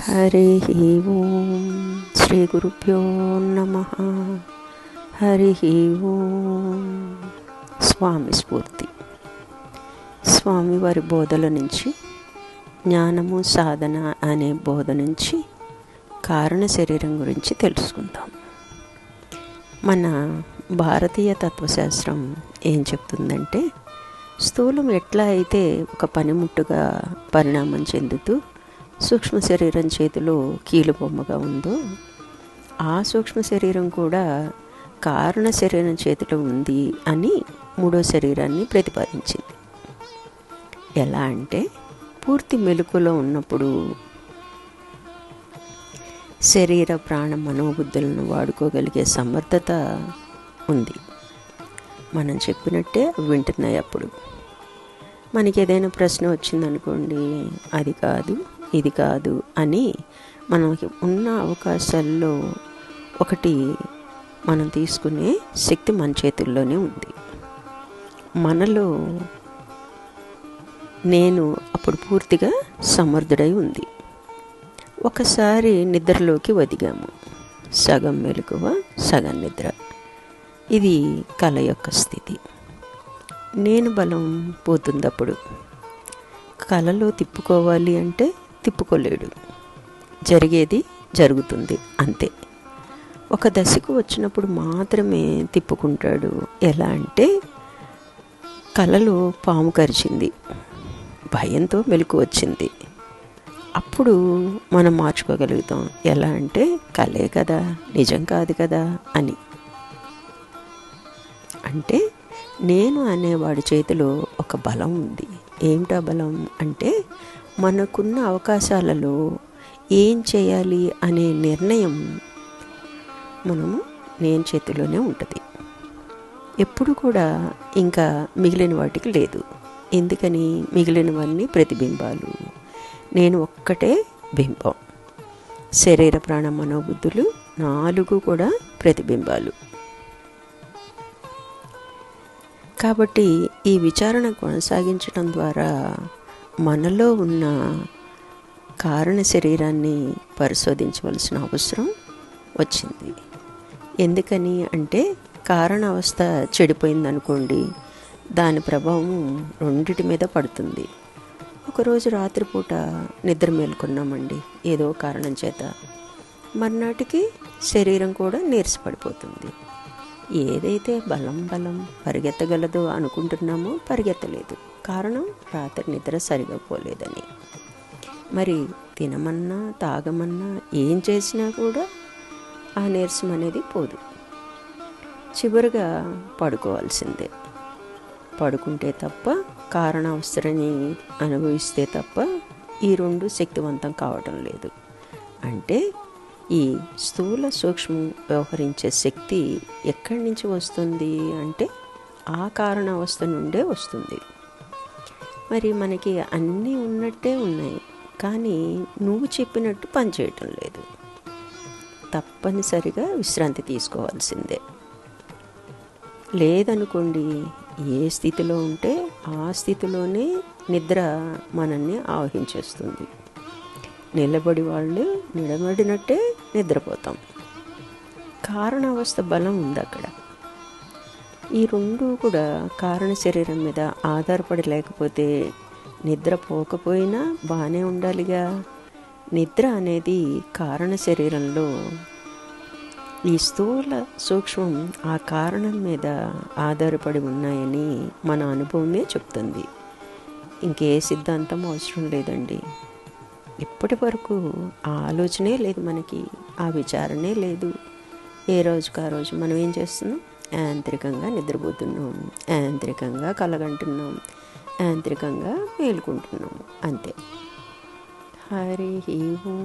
హరి ఓం శ్రీ గురుభ్యో నమః. హరి ఓం. స్వామి స్ఫూర్తి. స్వామివారి బోధల నుంచి, జ్ఞానము సాధన అనే బోధ నుంచి కారణ శరీరం గురించి తెలుసుకుందాం. మన భారతీయ తత్వశాస్త్రం ఏం చెప్తుందంటే, స్థూలం ఎట్లా అయితే ఒక పనిముట్టుగా పరిణామం చెందుతూ సూక్ష్మ శరీరం చేతిలో కీలుబొమ్మగా ఉందో, ఆ సూక్ష్మ శరీరం కూడా కారణ శరీరం చేతిలో ఉంది అని మూడో శరీరాన్ని ప్రతిపాదించింది. ఎలా అంటే, పూర్తి మెలకువలో ఉన్నప్పుడు శరీర ప్రాణ మనోబుద్ధులను వాడుకోగలిగే సమర్థత ఉంది. మనం చెప్పినట్టే వింటున్నాయి. అప్పుడు మనకి ఏదైనా ప్రశ్న వచ్చిందనుకోండి, అది కాదు ఇది కాదు అని మనకి ఉన్న అవకాశాల్లో ఒకటి మనం తీసుకునే శక్తి మన చేతుల్లోనే ఉంది. మనలో నేను అప్పుడు పూర్తిగా సమర్థుడై ఉంది. ఒకసారి నిద్రలోకి ఒదిగాము. సగం మెలకువ, సగం నిద్ర. ఇది కళ యొక్క స్థితి. నేను బలం పోతుందప్పుడు. కళలో తిప్పుకోవాలి అంటే తిప్పుకోలేడు, జరిగేది జరుగుతుంది అంతే. ఒక దశకు వచ్చినప్పుడు మాత్రమే తిప్పుకుంటాడు. ఎలా అంటే, కళలో పాము కరిచింది, భయంతో మెలకు వచ్చింది, అప్పుడు మనం మార్చుకోగలుగుతాం. ఎలా అంటే, కలే కదా, నిజం కాదు కదా అని. అంటే నేను అనేవాడి చేతిలో ఒక బలం ఉంది. ఏమిటా బలం అంటే, మనకున్న అవకాశాలలో ఏం చేయాలి అనే నిర్ణయం నేను చేతిలోనే ఉంటుంది. ఎప్పుడు కూడా ఇంకా మిగిలిన వాటికి లేదు. ఎందుకని? మిగిలినవన్నీ ప్రతిబింబాలు, నేను ఒక్కటే బింబం. శరీర ప్రాణ మనోబుద్ధులు 4 కూడా ప్రతిబింబాలు. కాబట్టి ఈ విచారణ కొనసాగించడం ద్వారా మనలో ఉన్న కారణ శరీరాన్ని పరిశోధించవలసిన అవసరం వచ్చింది. ఎందుకని అంటే, కారణ అవస్థ చెడిపోయిందనుకోండి, దాని ప్రభావం రెండిటి మీద పడుతుంది. ఒకరోజు రాత్రిపూట నిద్ర మేలుకున్నామండి ఏదో కారణం చేత, మర్నాటికి శరీరం కూడా నీరసపడిపోతుంది. ఏదైతే బలం పరిగెత్తగలదో అనుకుంటున్నామో పరిగెత్తలేదు. కారణం, రాత్రి నిద్ర సరిగా పోలేదని. మరి తినమన్నా తాగమన్నా ఏం చేసినా కూడా ఆ నీరసం అనేది పోదు. చివరిగా పడుకోవాల్సిందే. పడుకుంటే తప్ప, కారణావస్థని అనుభవిస్తే తప్ప ఈ 2 శక్తివంతం కావటం లేదు. అంటే ఈ స్థూల సూక్ష్మం వ్యవహరించే శక్తి ఎక్కడి నుంచి వస్తుంది అంటే, ఆ కారణావస్థ నుండే వస్తుంది. మరి మనకి అన్నీ ఉన్నట్టే ఉన్నాయి, కానీ నువ్వు చెప్పినట్టు పనిచేయటం లేదు. తప్పనిసరిగా విశ్రాంతి తీసుకోవాల్సిందే. లేదనుకోండి, ఏ స్థితిలో ఉంటే ఆ స్థితిలోనే నిద్ర మనల్ని ఆవహించేస్తుంది. నిలబడి వాళ్ళు నిలబడినట్టే నిద్రపోతాం. కారణావస్థ బలం ఉంది అక్కడ. ఈ 2 కూడా కారణ శరీరం మీద ఆధారపడి లేకపోతే నిద్ర పోకపోయినా బాగానే ఉండాలిగా. నిద్ర అనేది కారణ శరీరంలో ఈ స్థూల సూక్ష్మం ఆ కారణం మీద ఆధారపడి ఉన్నాయని మన అనుభవమే చెప్తుంది. ఇంకే సిద్ధాంతం అవసరం లేదండి. ఇప్పటి వరకు ఆ ఆలోచనే లేదు మనకి, ఆ విచారణే లేదు. ఏ రోజుకు ఆ రోజు మనం ఏం చేస్తున్నాం? యాంత్రికంగా నిద్రపోతున్నాం, యాంత్రికంగా కలగంటున్నాం, యాంత్రికంగా మేలుకుంటున్నాం అంతే. హరి ఓం.